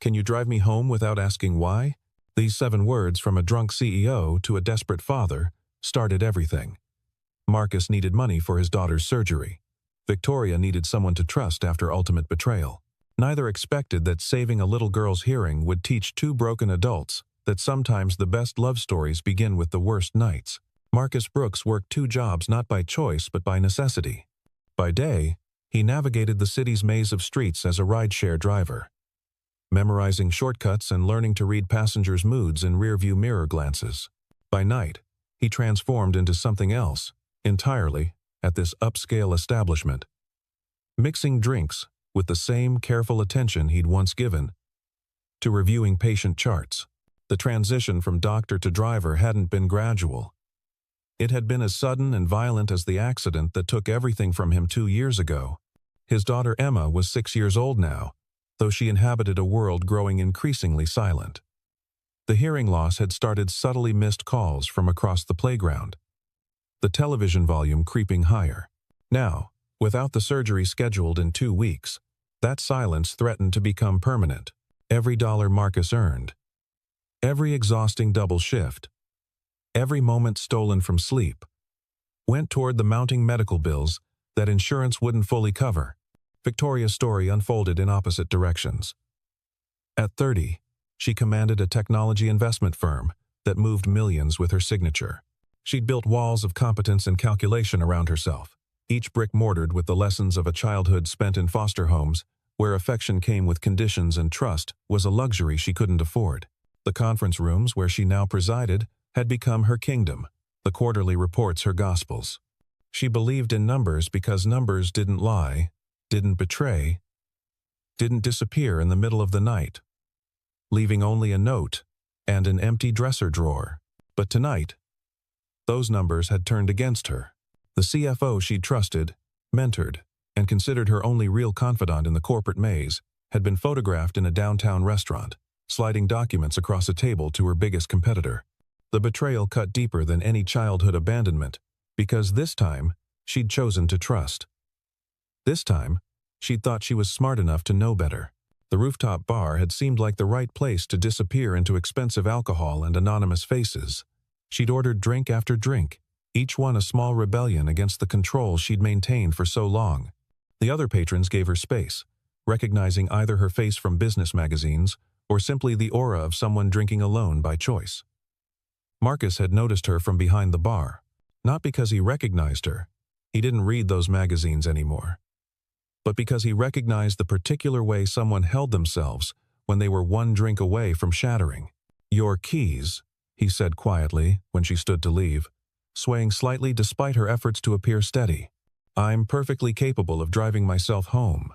Can you drive me home without asking why? These 7 words from a drunk CEO to a desperate father started everything. Marcus needed money for his daughter's surgery. Victoria needed someone to trust after ultimate betrayal. Neither expected that saving a little girl's hearing would teach 2 broken adults that sometimes the best love stories begin with the worst nights. Marcus Brooks worked 2 jobs not by choice but by necessity. By day, he navigated the city's maze of streets as a rideshare driver, memorizing shortcuts and learning to read passengers' moods in rearview mirror glances. By night, he transformed into something else, entirely, at this upscale establishment, mixing drinks with the same careful attention he'd once given to reviewing patient charts. The transition from doctor to driver hadn't been gradual. It had been as sudden and violent as the accident that took everything from him 2 years ago. His daughter Emma was 6 years old now, though she inhabited a world growing increasingly silent. The hearing loss had started subtly missed calls from across the playground, the television volume creeping higher. Now, without the surgery scheduled in 2 weeks, that silence threatened to become permanent. Every dollar Marcus earned, every exhausting double shift, every moment stolen from sleep, went toward the mounting medical bills that insurance wouldn't fully cover. Victoria's story unfolded in opposite directions. At 30, she commanded a technology investment firm that moved millions with her signature. She'd built walls of competence and calculation around herself, each brick mortared with the lessons of a childhood spent in foster homes, where affection came with conditions and trust was a luxury she couldn't afford. The conference rooms where she now presided had become her kingdom, the quarterly reports her gospels. She believed in numbers because numbers didn't lie, didn't betray, didn't disappear in the middle of the night, leaving only a note and an empty dresser drawer. But tonight, those numbers had turned against her. The CFO she'd trusted, mentored, and considered her only real confidant in the corporate maze had been photographed in a downtown restaurant, sliding documents across a table to her biggest competitor. The betrayal cut deeper than any childhood abandonment, because this time, she'd chosen to trust. This time, she'd thought she was smart enough to know better. The rooftop bar had seemed like the right place to disappear into expensive alcohol and anonymous faces. She'd ordered drink after drink, each one a small rebellion against the control she'd maintained for so long. The other patrons gave her space, recognizing either her face from business magazines or simply the aura of someone drinking alone by choice. Marcus had noticed her from behind the bar, not because he recognized her. He didn't read those magazines anymore, but because he recognized the particular way someone held themselves when they were one drink away from shattering. "Your keys," he said quietly when she stood to leave, swaying slightly despite her efforts to appear steady. "I'm perfectly capable of driving myself home."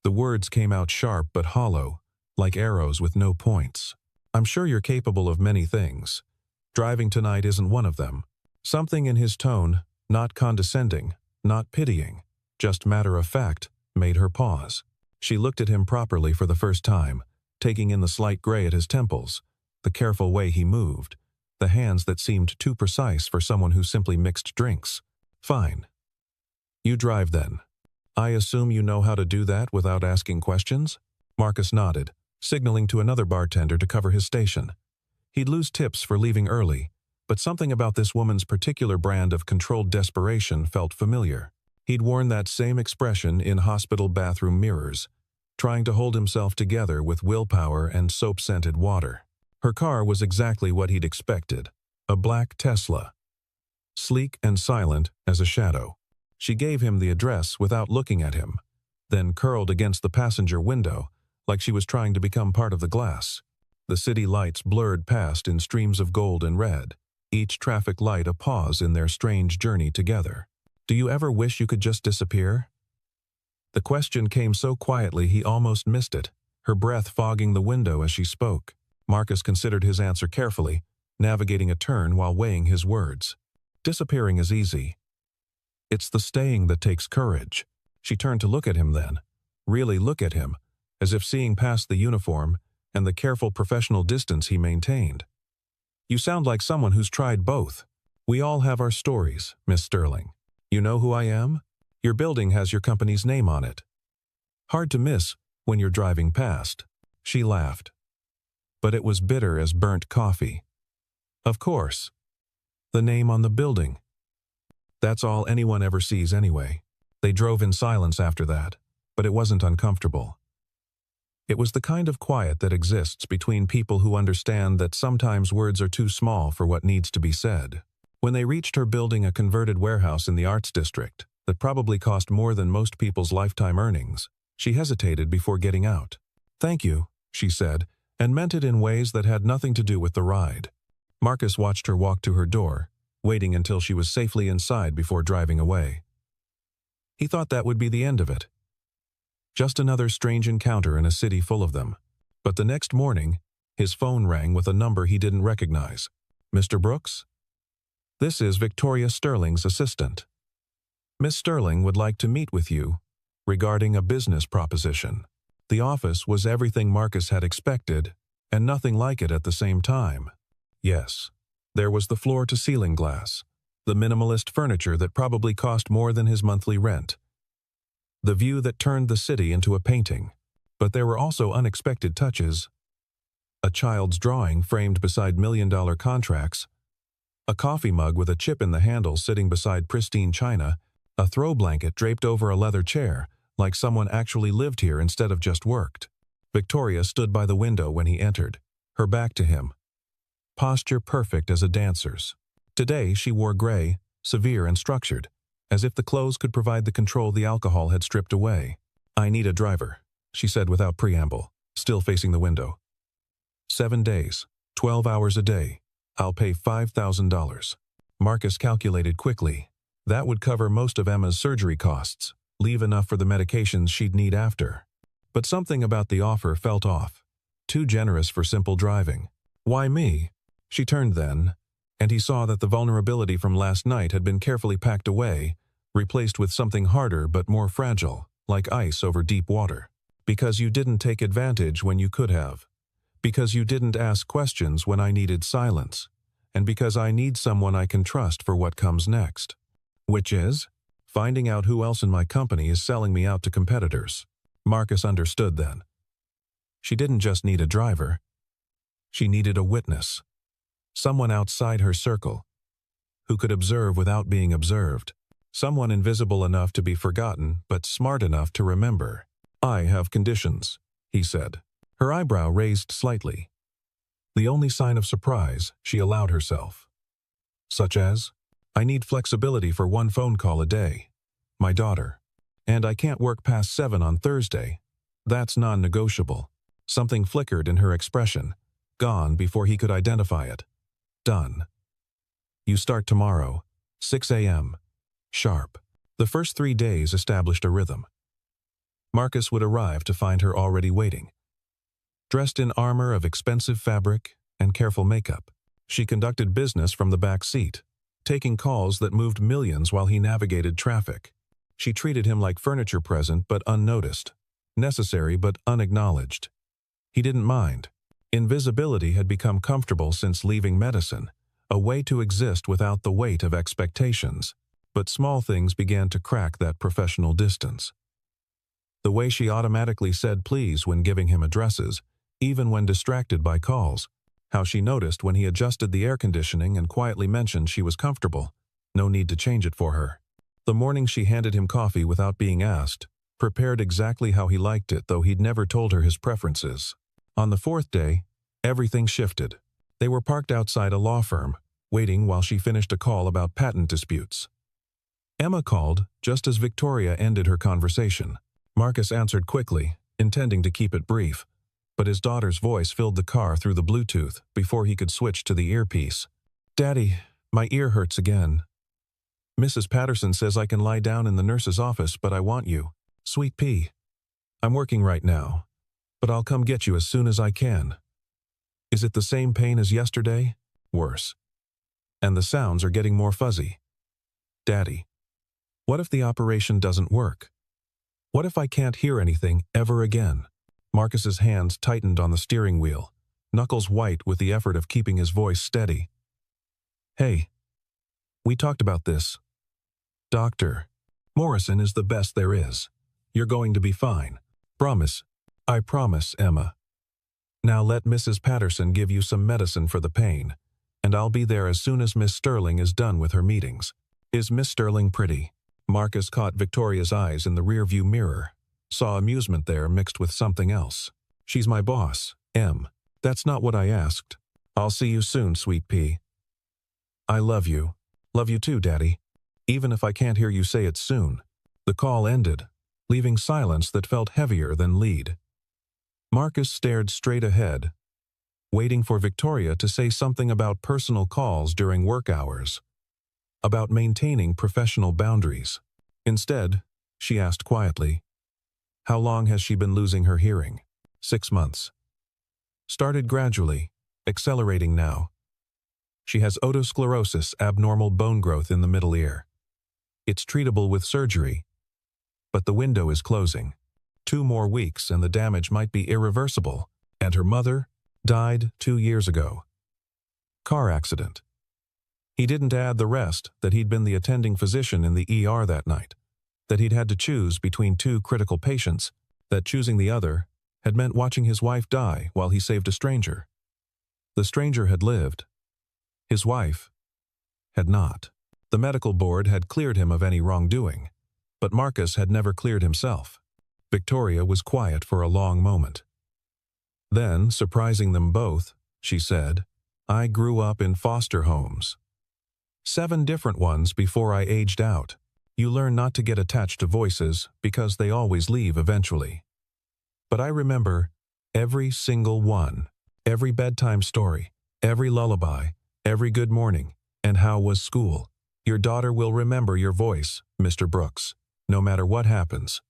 The words came out sharp but hollow, like arrows with no points. "I'm sure you're capable of many things. Driving tonight isn't one of them." Something in his tone, not condescending, not pitying, just matter of fact, made her pause. She looked at him properly for the first time, taking in the slight gray at his temples, the careful way he moved, the hands that seemed too precise for someone who simply mixed drinks. "Fine. You drive then. I assume you know how to do that without asking questions?" Marcus nodded, signaling to another bartender to cover his station. He'd lose tips for leaving early, but something about this woman's particular brand of controlled desperation felt familiar. He'd worn that same expression in hospital bathroom mirrors, trying to hold himself together with willpower and soap-scented water. Her car was exactly what he'd expected, a black Tesla, sleek and silent as a shadow. She gave him the address without looking at him, then curled against the passenger window like she was trying to become part of the glass. The city lights blurred past in streams of gold and red, each traffic light a pause in their strange journey together. "Do you ever wish you could just disappear?" The question came so quietly he almost missed it, her breath fogging the window as she spoke. Marcus considered his answer carefully, navigating a turn while weighing his words. "Disappearing is easy. It's the staying that takes courage." She turned to look at him then, really look at him, as if seeing past the uniform and the careful professional distance he maintained. "You sound like someone who's tried both. We all have our stories, Miss Sterling. You know who I am? Your building has your company's name on it. Hard to miss when you're driving past." She laughed. But it was bitter as burnt coffee. Of course. The name on the building. That's all anyone ever sees anyway. They drove in silence after that, but it wasn't uncomfortable. It was the kind of quiet that exists between people who understand that sometimes words are too small for what needs to be said. When they reached her building, a converted warehouse in the arts district that probably cost more than most people's lifetime earnings, she hesitated before getting out. "Thank you," she said, and meant it in ways that had nothing to do with the ride. Marcus watched her walk to her door, waiting until she was safely inside before driving away. He thought that would be the end of it. Just another strange encounter in a city full of them. But the next morning, his phone rang with a number he didn't recognize. "Mr. Brooks? This is Victoria Sterling's assistant. Miss Sterling would like to meet with you regarding a business proposition." The office was everything Marcus had expected, and nothing like it at the same time. Yes, there was the floor-to-ceiling glass, the minimalist furniture that probably cost more than his monthly rent, the view that turned the city into a painting. But there were also unexpected touches. A child's drawing framed beside million-dollar contracts, a coffee mug with a chip in the handle sitting beside pristine china, a throw blanket draped over a leather chair, like someone actually lived here instead of just worked. Victoria stood by the window when he entered, her back to him, posture perfect as a dancer's. Today she wore gray, severe and structured, as if the clothes could provide the control the alcohol had stripped away. "I need a driver," she said without preamble, still facing the window. 7 days, 12 hours a day. I'll pay $5,000. Marcus calculated quickly. That would cover most of Emma's surgery costs, leave enough for the medications she'd need after. But something about the offer felt off. Too generous for simple driving. "Why me?" She turned then, and he saw that the vulnerability from last night had been carefully packed away, replaced with something harder but more fragile, like ice over deep water. "Because you didn't take advantage when you could have. Because you didn't ask questions when I needed silence. And because I need someone I can trust for what comes next. Which is finding out who else in my company is selling me out to competitors." Marcus understood then. She didn't just need a driver. She needed a witness. Someone outside her circle, who could observe without being observed. Someone invisible enough to be forgotten, but smart enough to remember. "I have conditions," he said. Her eyebrow raised slightly. The only sign of surprise she allowed herself. "Such as? I need flexibility for 1 phone call a day. My daughter. And I can't work past 7 on Thursday. That's non-negotiable." Something flickered in her expression, gone before he could identify it. "Done. You start tomorrow, 6 a.m. sharp." The first 3 days established a rhythm. Marcus would arrive to find her already waiting. Dressed in armor of expensive fabric and careful makeup, she conducted business from the back seat, taking calls that moved millions while he navigated traffic. She treated him like furniture present but unnoticed, necessary but unacknowledged. He didn't mind. Invisibility had become comfortable since leaving medicine, a way to exist without the weight of expectations. But small things began to crack that professional distance. The way she automatically said please when giving him addresses, even when distracted by calls. How she noticed when he adjusted the air conditioning and quietly mentioned she was comfortable. No need to change it for her. The morning she handed him coffee without being asked, prepared exactly how he liked it, though he'd never told her his preferences. On the 4th day, everything shifted. They were parked outside a law firm, waiting while she finished a call about patent disputes. Emma called just as Victoria ended her conversation. Marcus answered quickly, intending to keep it brief, but his daughter's voice filled the car through the Bluetooth before he could switch to the earpiece. "Daddy, my ear hurts again. Mrs. Patterson says I can lie down in the nurse's office, but I want you. Sweet pea. I'm working right now, but I'll come get you as soon as I can. Is it the same pain as yesterday? Worse. And the sounds are getting more fuzzy. Daddy, what if the operation doesn't work? What if I can't hear anything ever again?" Marcus's hands tightened on the steering wheel, knuckles white with the effort of keeping his voice steady. "Hey, we talked about this. Dr. Morrison is the best there is. You're going to be fine. Promise." "I promise, Emma." Now let Mrs. Patterson give you some medicine for the pain, and I'll be there as soon as Miss Sterling is done with her meetings. Is Miss Sterling pretty? Marcus caught Victoria's eyes in the rearview mirror, saw amusement there mixed with something else. She's my boss, M. That's not what I asked. I'll see you soon, sweet pea. I love you. Love you too, Daddy. Even if I can't hear you say it soon. The call ended, leaving silence that felt heavier than lead. Marcus stared straight ahead, waiting for Victoria to say something about personal calls during work hours, about maintaining professional boundaries. Instead, she asked quietly, "How long has she been losing her hearing?" 6 months. Started gradually, accelerating now. She has otosclerosis, abnormal bone growth in the middle ear. It's treatable with surgery, but the window is closing. 2 more weeks and the damage might be irreversible, and her mother died 2 years ago. Car accident. He didn't add the rest that he'd been the attending physician in the ER that night, that he'd had to choose between 2 critical patients, that choosing the other had meant watching his wife die while he saved a stranger. The stranger had lived. His wife had not. The medical board had cleared him of any wrongdoing, but Marcus had never cleared himself. Victoria was quiet for a long moment. Then, surprising them both, she said, "I grew up in foster homes. 7 different ones before I aged out. You learn not to get attached to voices because they always leave eventually. But I remember every single one, every bedtime story, every lullaby, every good morning, and how was school. Your daughter will remember your voice, Mr. Brooks, no matter what happens."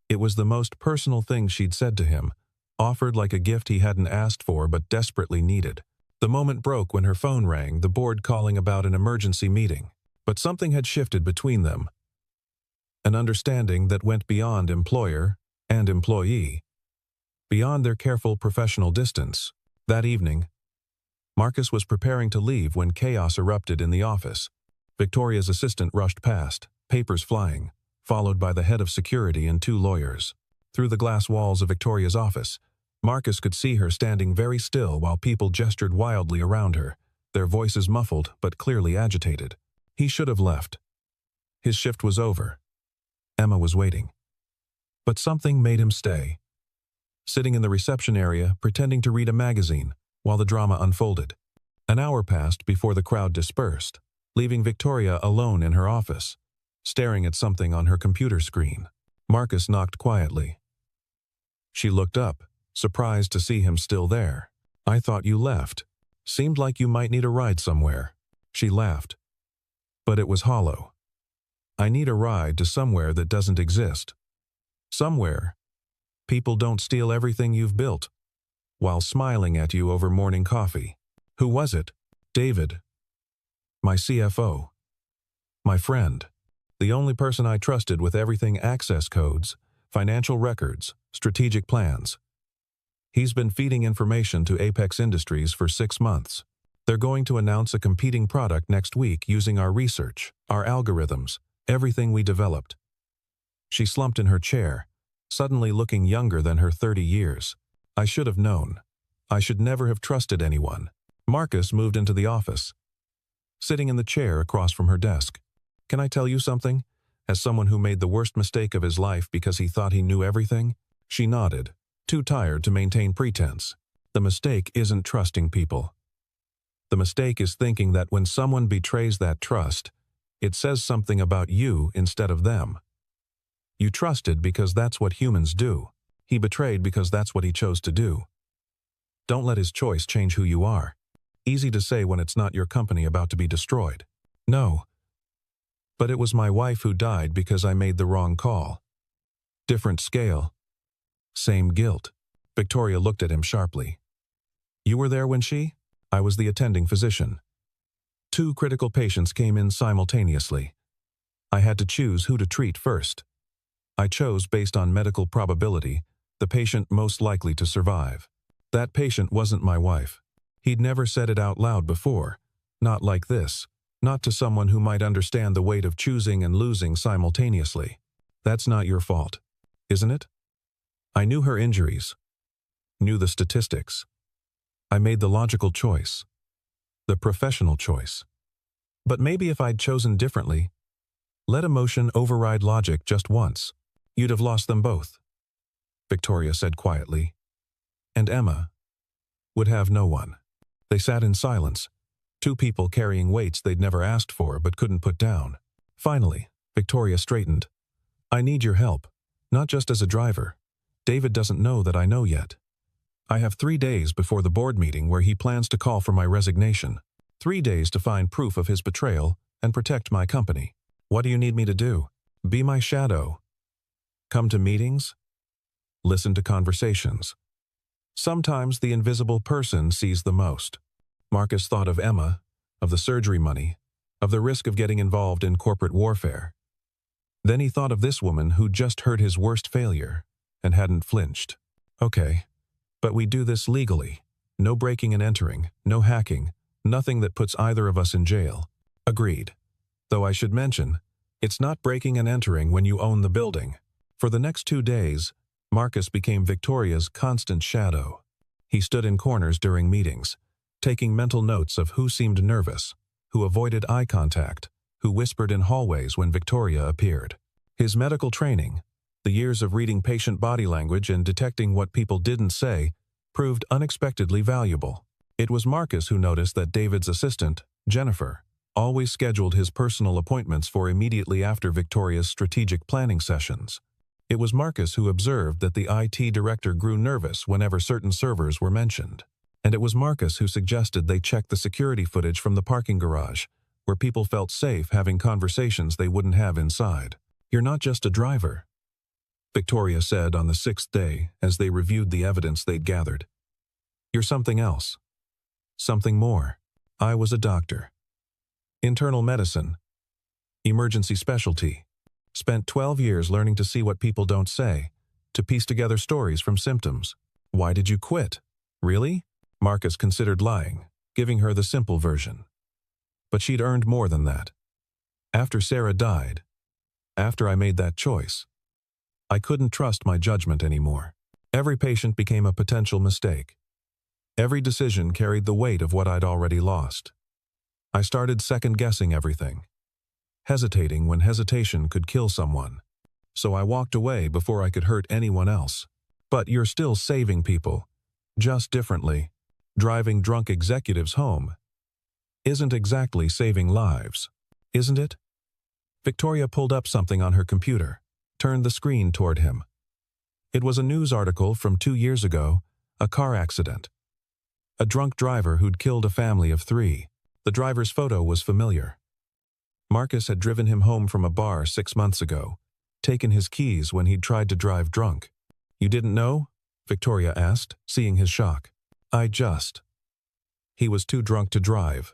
It was the most personal thing she'd said to him, offered like a gift he hadn't asked for but desperately needed. The moment broke when her phone rang, the board calling about an emergency meeting. But something had shifted between them. An understanding that went beyond employer and employee, beyond their careful professional distance. That evening, Marcus was preparing to leave when chaos erupted in the office. Victoria's assistant rushed past, papers flying, followed by the head of security and 2 lawyers. Through the glass walls of Victoria's office, Marcus could see her standing very still while people gestured wildly around her, their voices muffled but clearly agitated. He should have left. His shift was over. Emma was waiting. But something made him stay. Sitting in the reception area, pretending to read a magazine while the drama unfolded. An hour passed before the crowd dispersed, leaving Victoria alone in her office, staring at something on her computer screen. Marcus knocked quietly. She looked up, surprised to see him still there. "I thought you left. Seemed like you might need a ride somewhere." She laughed. But it was hollow. "I need a ride to somewhere that doesn't exist. Somewhere people don't steal everything you've built," while smiling at you over morning coffee. "Who was it?" "David. My CFO. My friend. The only person I trusted with everything: access codes, financial records, strategic plans. He's been feeding information to Apex Industries for 6 months. They're going to announce a competing product next week using our research, our algorithms, everything we developed." She slumped in her chair, suddenly looking younger than her 30 years. "I should have known. I should never have trusted anyone." Marcus moved into the office, sitting in the chair across from her desk. "Can I tell you something? As someone who made the worst mistake of his life because he thought he knew everything?" She nodded, too tired to maintain pretense. "The mistake isn't trusting people. The mistake is thinking that when someone betrays that trust, it says something about you instead of them. You trusted because that's what humans do. He betrayed because that's what he chose to do. Don't let his choice change who you are. Easy to say when it's not your company about to be destroyed. No. But it was my wife who died because I made the wrong call. Different scale. Same guilt." Victoria looked at him sharply. "You were there when she?" "I was the attending physician. 2 critical patients came in simultaneously. I had to choose who to treat first. I chose, based on medical probability, the patient most likely to survive. That patient wasn't my wife. He'd never said it out loud before. Not like this. Not to someone who might understand the weight of choosing and losing simultaneously. That's not your fault, isn't it?" I knew her injuries. Knew the statistics. I made the logical choice. The professional choice. But maybe if I'd chosen differently, let emotion override logic just once, you'd have lost them both, Victoria said quietly. And Emma would have no one. They sat in silence, two people carrying weights they'd never asked for but couldn't put down. Finally, Victoria straightened. I need your help, not just as a driver. David doesn't know that I know yet. I have 3 days before the board meeting where he plans to call for my resignation. 3 days to find proof of his betrayal and protect my company. What do you need me to do? Be my shadow. Come to meetings? Listen to conversations. Sometimes the invisible person sees the most. Marcus thought of Emma, of the surgery money, of the risk of getting involved in corporate warfare. Then he thought of this woman who'd just heard his worst failure and hadn't flinched. Okay, but we do this legally. No breaking and entering, no hacking, nothing that puts either of us in jail. Agreed. Though I should mention, it's not breaking and entering when you own the building. For the next 2 days, Marcus became Victoria's constant shadow. He stood in corners during meetings, taking mental notes of who seemed nervous, who avoided eye contact, who whispered in hallways when Victoria appeared. His medical training, the years of reading patient body language and detecting what people didn't say, proved unexpectedly valuable. It was Marcus who noticed that David's assistant, Jennifer, always scheduled his personal appointments for immediately after Victoria's strategic planning sessions. It was Marcus who observed that the IT director grew nervous whenever certain servers were mentioned. And it was Marcus who suggested they check the security footage from the parking garage, where people felt safe having conversations they wouldn't have inside. You're not just a driver, Victoria said on the 6th day as they reviewed the evidence they'd gathered. You're something else. Something more. I was a doctor. Internal medicine. Emergency specialty. Spent 12 years learning to see what people don't say, to piece together stories from symptoms. Why did you quit? Really? Marcus considered lying, giving her the simple version. But she'd earned more than that. After Sarah died, after I made that choice, I couldn't trust my judgment anymore. Every patient became a potential mistake. Every decision carried the weight of what I'd already lost. I started second-guessing everything, hesitating when hesitation could kill someone. So I walked away before I could hurt anyone else. But you're still saving people, just differently. Driving drunk executives home isn't exactly saving lives, isn't it? Victoria pulled up something on her computer, turned the screen toward him. It was a news article from 2 years ago, a car accident. A drunk driver who'd killed a family of 3. The driver's photo was familiar. Marcus had driven him home from a bar 6 months ago, taken his keys when he'd tried to drive drunk. You didn't know? Victoria asked, seeing his shock. He was too drunk to drive.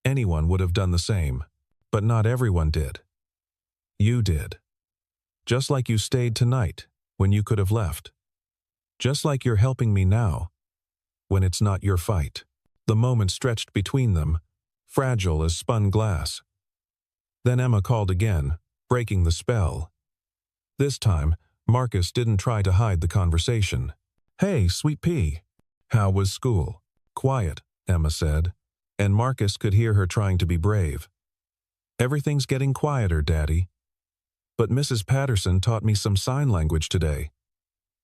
Anyone would have done the same, but not everyone did. You did. Just like you stayed tonight, when you could have left. Just like you're helping me now, when it's not your fight. The moment stretched between them, fragile as spun glass. Then Emma called again, breaking the spell. This time, Marcus didn't try to hide the conversation. Hey, sweet pea. How was school? Quiet, Emma said, and Marcus could hear her trying to be brave. Everything's getting quieter, Daddy. But Mrs. Patterson taught me some sign language today.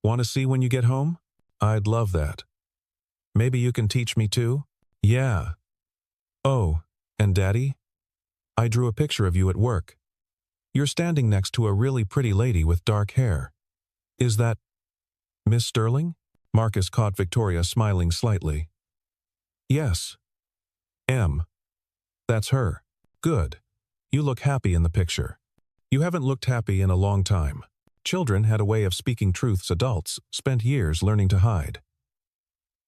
Want to see when you get home? I'd love that. Maybe you can teach me too? Yeah. Oh, and Daddy? I drew a picture of you at work. You're standing next to a really pretty lady with dark hair. Is that Miss Sterling? Marcus caught Victoria smiling slightly. Yes. M. That's her. Good. You look happy in the picture. You haven't looked happy in a long time. Children had a way of speaking truths adults spent years learning to hide.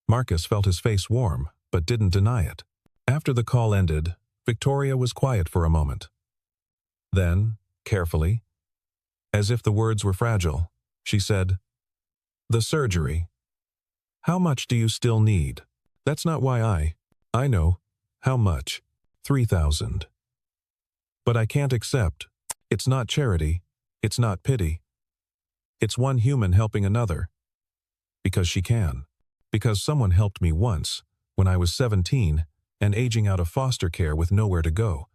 Marcus felt his face warm, but didn't deny it. After the call ended, Victoria was quiet for a moment. Then, carefully, as if the words were fragile, she said, "The surgery. How much do you still need? That's not why I know. How much? 3,000. But I can't accept. It's not charity. It's not pity. It's one human helping another. Because she can. Because someone helped me once, when I was 17, and aging out of foster care with nowhere to go.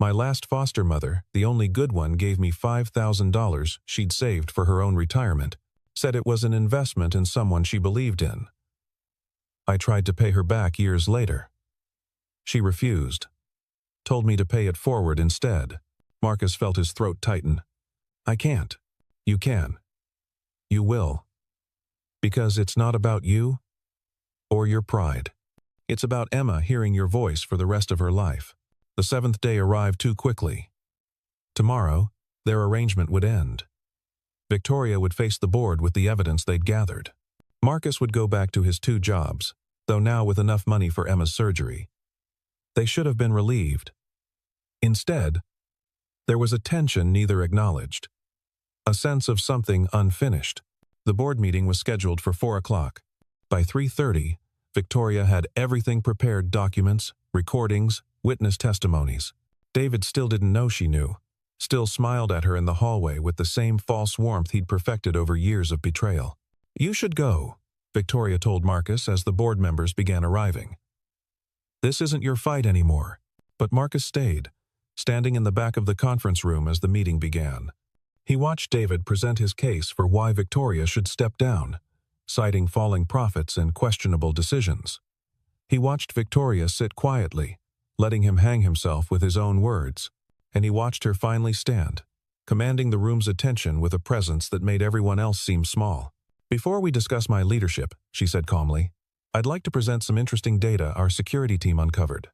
My last foster mother, the only good one, gave me $5,000 she'd saved for her own retirement, said it was an investment in someone she believed in. I tried to pay her back years later. She refused. Told me to pay it forward instead. Marcus felt his throat tighten. I can't. You can. You will. Because it's not about you or your pride. It's about Emma hearing your voice for the rest of her life. The 7th day arrived too quickly. Tomorrow, their arrangement would end. Victoria would face the board with the evidence they'd gathered. Marcus would go back to his 2 jobs, though now with enough money for Emma's surgery. They should have been relieved. Instead, there was a tension neither acknowledged. A sense of something unfinished. The board meeting was scheduled for 4 o'clock. By 3:30, Victoria had everything prepared: documents, recordings, witness testimonies. David still didn't know she knew, still smiled at her in the hallway with the same false warmth he'd perfected over years of betrayal. You should go, Victoria told Marcus as the board members began arriving. This isn't your fight anymore. But Marcus stayed, standing in the back of the conference room as the meeting began. He watched David present his case for why Victoria should step down, citing falling profits and questionable decisions. He watched Victoria sit quietly, letting him hang himself with his own words, and he watched her finally stand, commanding the room's attention with a presence that made everyone else seem small. Before we discuss my leadership, she said calmly, I'd like to present some interesting data our security team uncovered.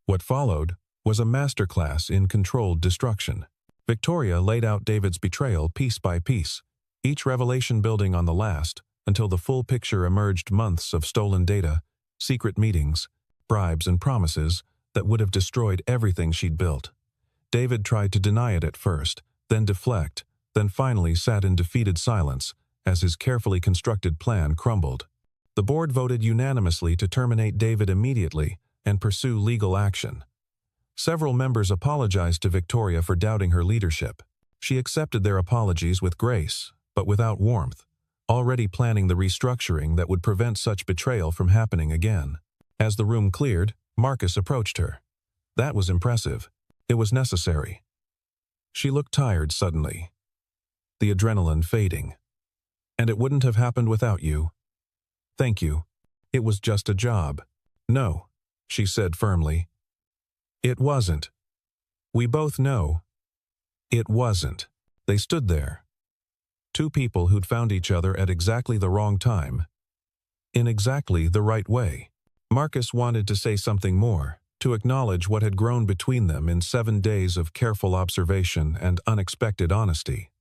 What followed was a masterclass in controlled destruction. Victoria laid out David's betrayal piece by piece, each revelation building on the last, until the full picture emerged: months of stolen data, secret meetings, bribes and promises that would have destroyed everything she'd built. David tried to deny it at first, then deflect, then finally sat in defeated silence as his carefully constructed plan crumbled. The board voted unanimously to terminate David immediately and pursue legal action. Several members apologized to Victoria for doubting her leadership. She accepted their apologies with grace, but without warmth, already planning the restructuring that would prevent such betrayal from happening again. As the room cleared, Marcus approached her. That was impressive. It was necessary. She looked tired suddenly, the adrenaline fading. And it wouldn't have happened without you. Thank you. It was just a job. No, she said firmly. It wasn't. We both know. It wasn't. They stood there. 2 people who'd found each other at exactly the wrong time. In exactly the right way. Marcus wanted to say something more, to acknowledge what had grown between them in 7 days of careful observation and unexpected honesty.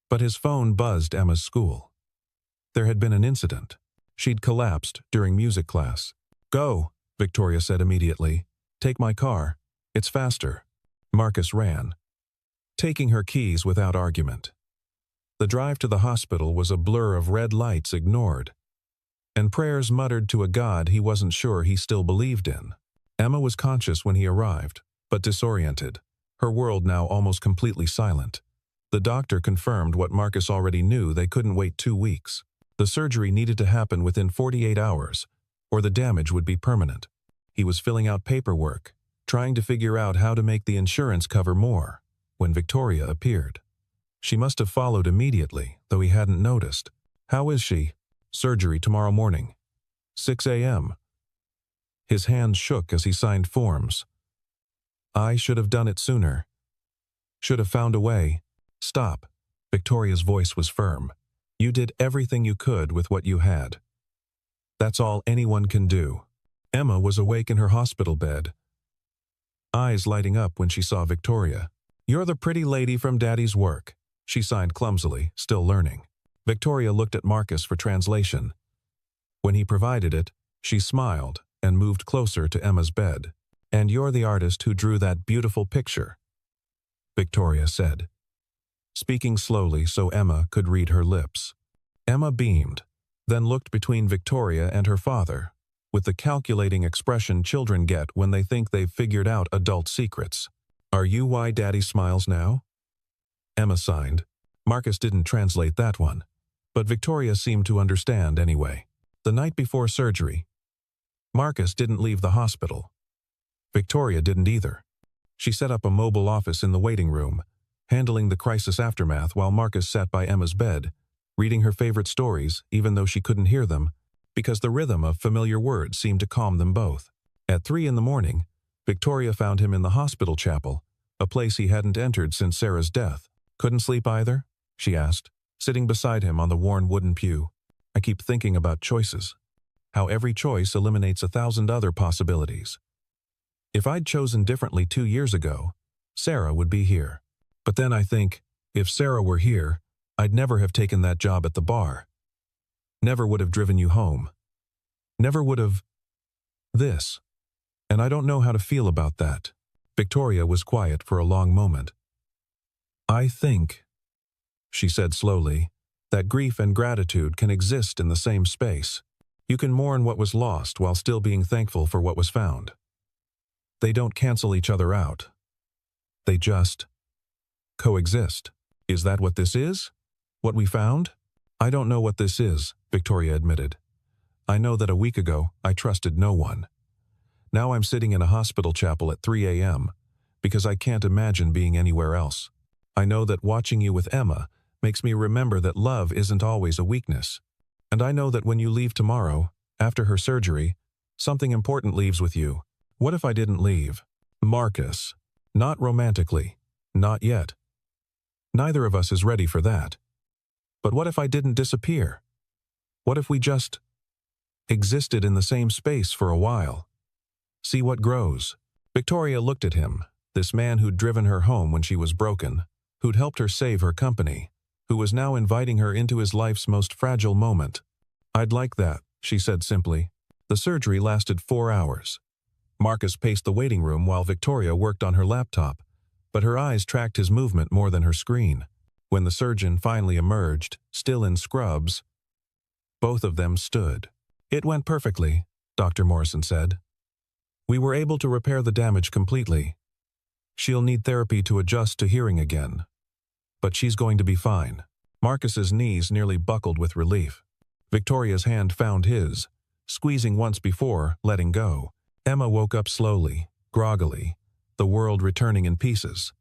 But his phone buzzed Emma's school. There had been an incident. She'd collapsed during music class. Go, Victoria said immediately. Take my car. It's faster. Marcus ran, taking her keys without argument. The drive to the hospital was a blur of red lights ignored, and prayers muttered to a God he wasn't sure he still believed in. Emma was conscious when he arrived, but disoriented, her world now almost completely silent. The doctor confirmed what Marcus already knew: they couldn't wait 2 weeks. The surgery needed to happen within 48 hours, or the damage would be permanent. He was filling out paperwork, trying to figure out how to make the insurance cover more, when Victoria appeared. She must have followed immediately, though he hadn't noticed. How is she? Surgery tomorrow morning. 6 a.m. His hands shook as he signed forms. I should have done it sooner. Should have found a way. Stop. Victoria's voice was firm. You did everything you could with what you had. That's all anyone can do. Emma was awake in her hospital bed, eyes lighting up when she saw Victoria. You're the pretty lady from Daddy's work, she signed clumsily, still learning. Victoria looked at Marcus for translation. When he provided it, she smiled and moved closer to Emma's bed. And you're the artist who drew that beautiful picture, Victoria said, speaking slowly so Emma could read her lips. Emma beamed, then looked between Victoria and her father, with the calculating expression children get when they think they've figured out adult secrets. Are you why Daddy smiles now? Emma signed. Marcus didn't translate that one, but Victoria seemed to understand anyway. The night before surgery, Marcus didn't leave the hospital. Victoria didn't either. She set up a mobile office in the waiting room, handling the crisis aftermath while Marcus sat by Emma's bed, reading her favorite stories even though she couldn't hear them, because the rhythm of familiar words seemed to calm them both. At 3 a.m, Victoria found him in the hospital chapel, a place he hadn't entered since Sarah's death. "Couldn't sleep either?" she asked, sitting beside him on the worn wooden pew. "I keep thinking about choices. How every choice eliminates 1,000 other possibilities. If I'd chosen differently 2 years ago, Sarah would be here. But then I think, if Sarah were here, I'd never have taken that job at the bar. Never would have driven you home. Never would have this. And I don't know how to feel about that." Victoria was quiet for a long moment. "I think," she said slowly, "that grief and gratitude can exist in the same space. You can mourn what was lost while still being thankful for what was found. They don't cancel each other out. They just coexist. Is that what this is? What we found?" "I don't know what this is," Victoria admitted. "I know that a week ago I trusted no one. Now I'm sitting in a hospital chapel at 3 a.m. because I can't imagine being anywhere else. I know that watching you with Emma makes me remember that love isn't always a weakness. And I know that when you leave tomorrow, after her surgery, something important leaves with you. What if I didn't leave? Marcus. Not romantically. Not yet. Neither of us is ready for that. But what if I didn't disappear? What if we just existed in the same space for a while? See what grows." Victoria looked at him, this man who'd driven her home when she was broken, who'd helped her save her company, who was now inviting her into his life's most fragile moment. "I'd like that," she said simply. The surgery lasted 4 hours. Marcus paced the waiting room while Victoria worked on her laptop, but her eyes tracked his movement more than her screen. When the surgeon finally emerged, still in scrubs, both of them stood. "It went perfectly," Dr. Morrison said. "We were able to repair the damage completely. She'll need therapy to adjust to hearing again. But she's going to be fine." Marcus's knees nearly buckled with relief. Victoria's hand found his, squeezing once before, letting go. Emma woke up slowly, groggily, the world returning in pieces.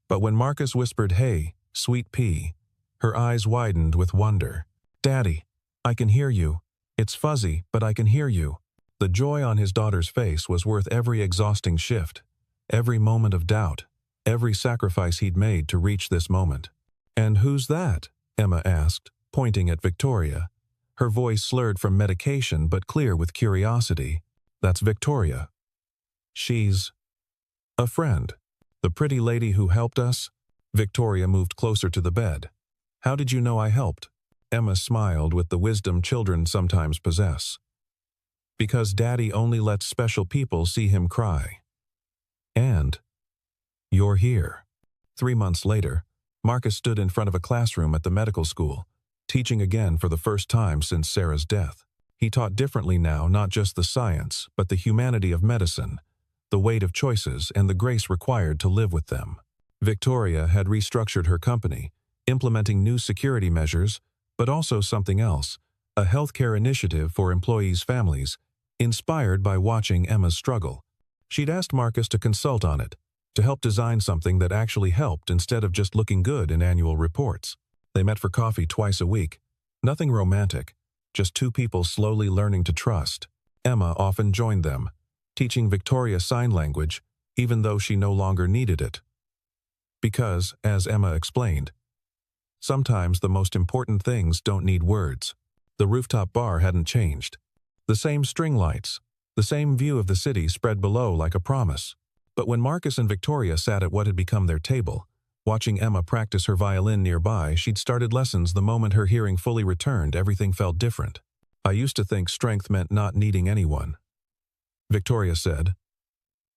But when Marcus whispered, "Hey, sweet pea," her eyes widened with wonder. "Daddy, I can hear you. It's fuzzy, but I can hear you." The joy on his daughter's face was worth every exhausting shift, every moment of doubt, every sacrifice he'd made to reach this moment. "And who's that?" Emma asked, pointing at Victoria. Her voice slurred from medication but clear with curiosity. "That's Victoria. She's a friend. The pretty lady who helped us?" Victoria moved closer to the bed. "How did you know I helped?" Emma smiled with the wisdom children sometimes possess. "Because Daddy only lets special people see him cry. And you're here." 3 months later, Marcus stood in front of a classroom at the medical school, teaching again for the first time since Sarah's death. He taught differently now, not just the science, but the humanity of medicine, the weight of choices, and the grace required to live with them. Victoria had restructured her company, implementing new security measures, but also something else, a healthcare initiative for employees' families, inspired by watching Emma's struggle. She'd asked Marcus to consult on it, to help design something that actually helped instead of just looking good in annual reports. They met for coffee twice a week. Nothing romantic, just 2 people slowly learning to trust. Emma often joined them, teaching Victoria sign language, even though she no longer needed it. Because, as Emma explained, sometimes the most important things don't need words. The rooftop bar hadn't changed. The same string lights, the same view of the city spread below like a promise. But when Marcus and Victoria sat at what had become their table, watching Emma practice her violin nearby, she'd started lessons the moment her hearing fully returned. Everything felt different. "I used to think strength meant not needing anyone," Victoria said,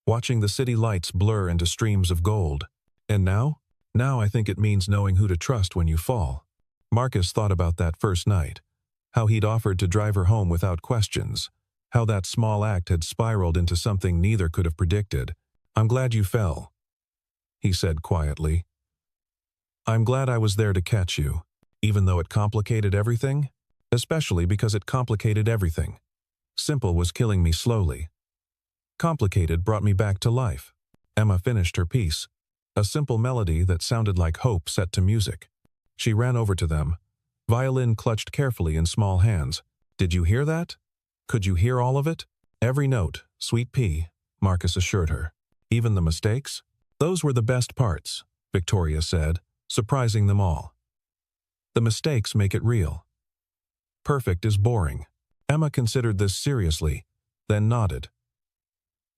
watching the city lights blur into streams of gold. "And now? Now I think it means knowing who to trust when you fall." Marcus thought about that first night, how he'd offered to drive her home without questions, how that small act had spiraled into something neither could have predicted. "I'm glad you fell," he said quietly. "I'm glad I was there to catch you, even though it complicated everything." especially because it complicated everything. Simple was killing me slowly. Complicated brought me back to life. Emma finished her piece, a simple melody that sounded like hope set to music. She ran over to them, violin clutched carefully in small hands. "Did you hear that? Could you hear all of it?" "Every note, sweet pea," Marcus assured her. "Even the mistakes?" "Those were the best parts," Victoria said, surprising them all. "The mistakes make it real. Perfect is boring." Emma considered this seriously, then nodded.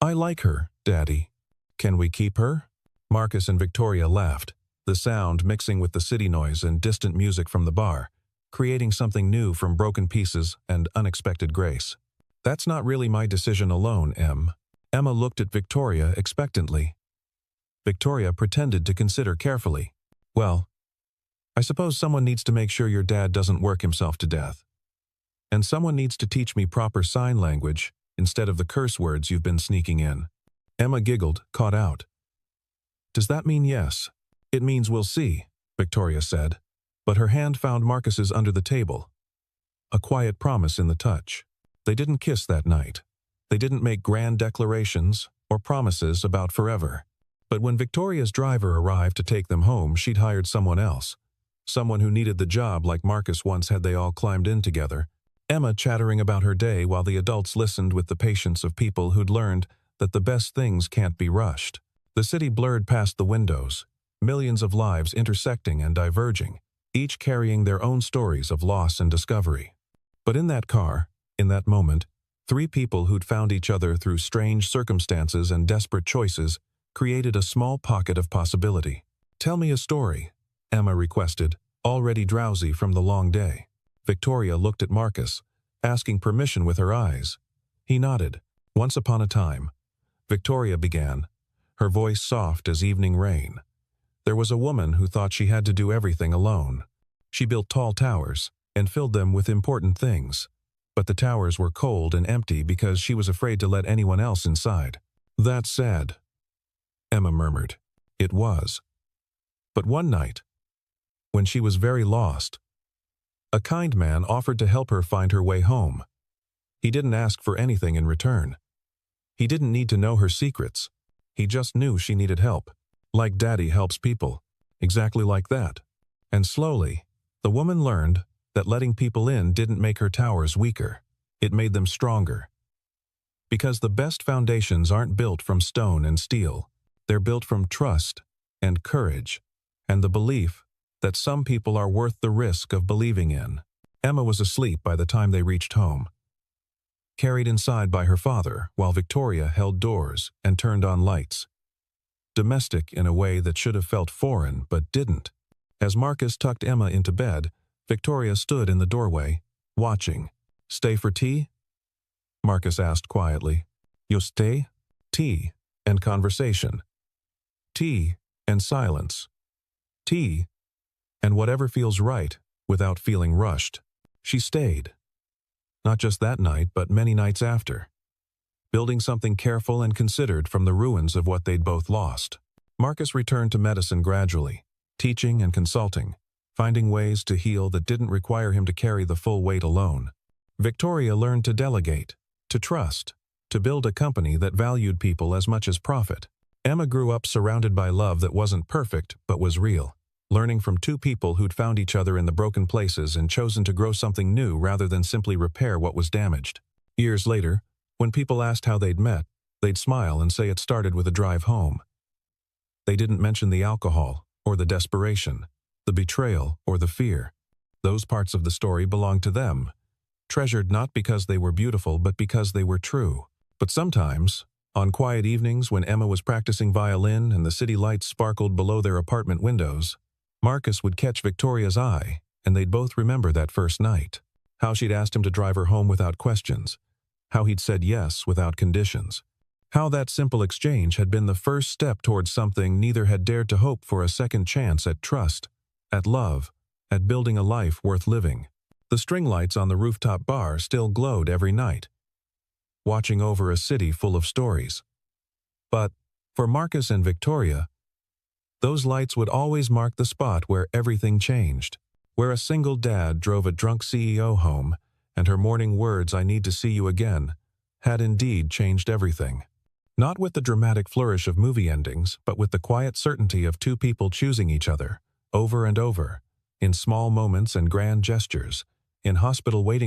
"I like her, Daddy. Can we keep her?" Marcus and Victoria laughed, the sound mixing with the city noise and distant music from the bar, creating something new from broken pieces and unexpected grace. "That's not really my decision alone, Em." Emma looked at Victoria expectantly. Victoria pretended to consider carefully. "Well, I suppose someone needs to make sure your dad doesn't work himself to death. And someone needs to teach me proper sign language instead of the curse words you've been sneaking in." Emma giggled, caught out. "Does that mean yes?" "It means we'll see," Victoria said, but her hand found Marcus's under the table. A quiet promise in the touch. They didn't kiss that night. They didn't make grand declarations or promises about forever. But when Victoria's driver arrived to take them home, she'd hired someone else. Someone who needed the job like Marcus once had. They all climbed in together, Emma chattering about her day while the adults listened with the patience of people who'd learned that the best things can't be rushed. The city blurred past the windows, millions of lives intersecting and diverging, each carrying their own stories of loss and discovery. But in that car, in that moment, three people who'd found each other through strange circumstances and desperate choices created a small pocket of possibility. "Tell me a story," Emma requested, already drowsy from the long day. Victoria looked at Marcus, asking permission with her eyes. He nodded. "Once upon a time," Victoria began, her voice soft as evening rain. "There was a woman who thought she had to do everything alone. She built tall towers and filled them with important things. But the towers were cold and empty because she was afraid to let anyone else inside." "That's sad," Emma murmured. It was. But one night, when she was very lost, a kind man offered to help her find her way home. He didn't ask for anything in return. He didn't need to know her secrets. He just knew she needed help. Like Daddy helps people. Exactly like that. And slowly, the woman learned that letting people in didn't make her towers weaker. It made them stronger. Because the best foundations aren't built from stone and steel. They're built from trust and courage and the belief that some people are worth the risk of believing in. Emma was asleep by the time they reached home, carried inside by her father while Victoria held doors and turned on lights. Domestic in a way that should have felt foreign but didn't. As Marcus tucked Emma into bed, Victoria stood in the doorway, watching. "Stay for tea?" Marcus asked quietly. "You'll stay?" Tea and conversation. Tea and silence. Tea and whatever feels right without feeling rushed. She stayed. Not just that night, but many nights after. Building something careful and considered from the ruins of what they'd both lost. Marcus returned to medicine gradually, teaching and consulting, finding ways to heal that didn't require him to carry the full weight alone. Victoria learned to delegate, to trust, to build a company that valued people as much as profit. Emma grew up surrounded by love that wasn't perfect but was real, learning from two people who'd found each other in the broken places and chosen to grow something new rather than simply repair what was damaged. Years later, when people asked how they'd met, they'd smile and say it started with a drive home. They didn't mention the alcohol, or the desperation, the betrayal, or the fear. Those parts of the story belonged to them, treasured not because they were beautiful but because they were true. But sometimes, on quiet evenings when Emma was practicing violin and the city lights sparkled below their apartment windows, Marcus would catch Victoria's eye, and they'd both remember that first night. How she'd asked him to drive her home without questions. How he'd said yes without conditions. How that simple exchange had been the first step towards something neither had dared to hope for: a second chance at trust, at love, at building a life worth living. The string lights on the rooftop bar still glowed every night, watching over a city full of stories. But, for Marcus and Victoria, those lights would always mark the spot where everything changed, where a single dad drove a drunk CEO home, and her morning words, "I need to see you again," had indeed changed everything. Not with the dramatic flourish of movie endings, but with the quiet certainty of two people choosing each other, over and over, in small moments and grand gestures, in hospital waiting